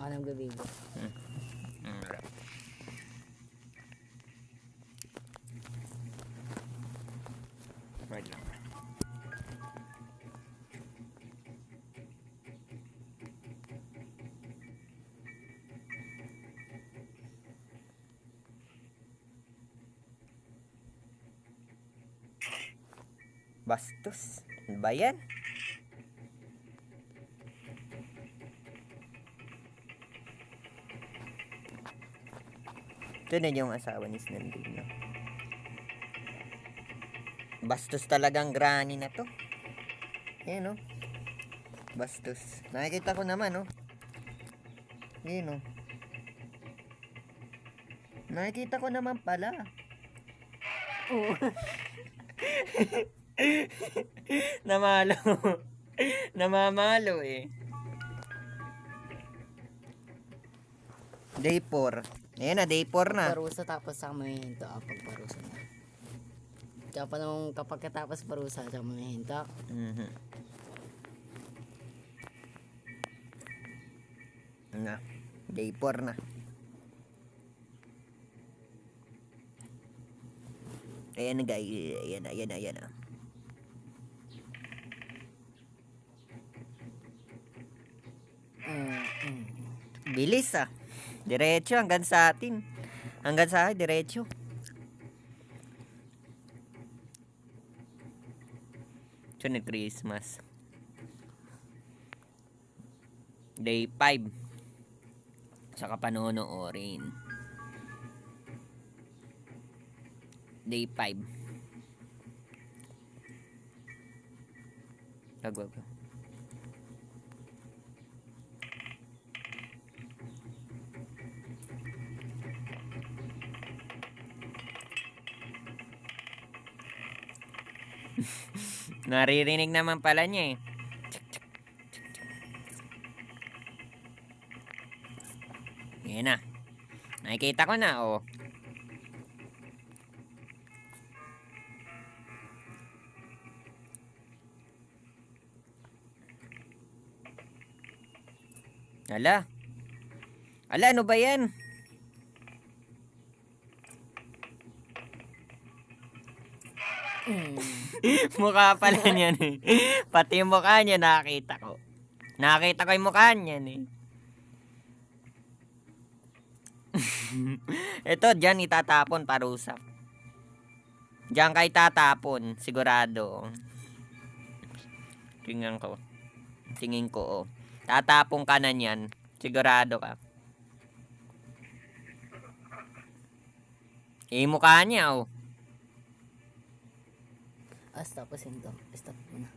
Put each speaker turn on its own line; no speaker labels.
Ako nang gabigo.
Wait lang. Bastos. Ano ba yan? Ito na yung asawa ni Snandino. Bastos talagang granny na to. Ayan o. Bastos. Nakikita ko naman o. Ayan o. Nakikita ko naman pala.
Oo.
Namalo. Namamalo eh. Day 4. Ayan na, day 4 na.
Parusa tapos sa mahihinto ang pagparusa na. Kaya pa nung kapag katapos parusa sa mahihinto.
Na, day 4 na. Ayan na guys. Ayan na. Bilis ah. Diretso hanggang sa atin. Hanggang sa akin, diretso. Ito na Christmas. Day 5. Saka panonoorin. Day 5. Wag. Naririnig naman pala niya eh. Yan na. Nakikita ko na oh. Ala, ano ba yan? Mukha pala niyan eh. Pati yung mukha niya nakita ko. Nakita ko yung mukha niyan eh. Ito, dyan itatapon parusa. Diyan ka itatapon, sigurado. Tingnan ko. Tingin ko oh. Tatapon ka na niyan. Sigurado ka. Mukha niya oh.
Tapos hinto. Stop mo na.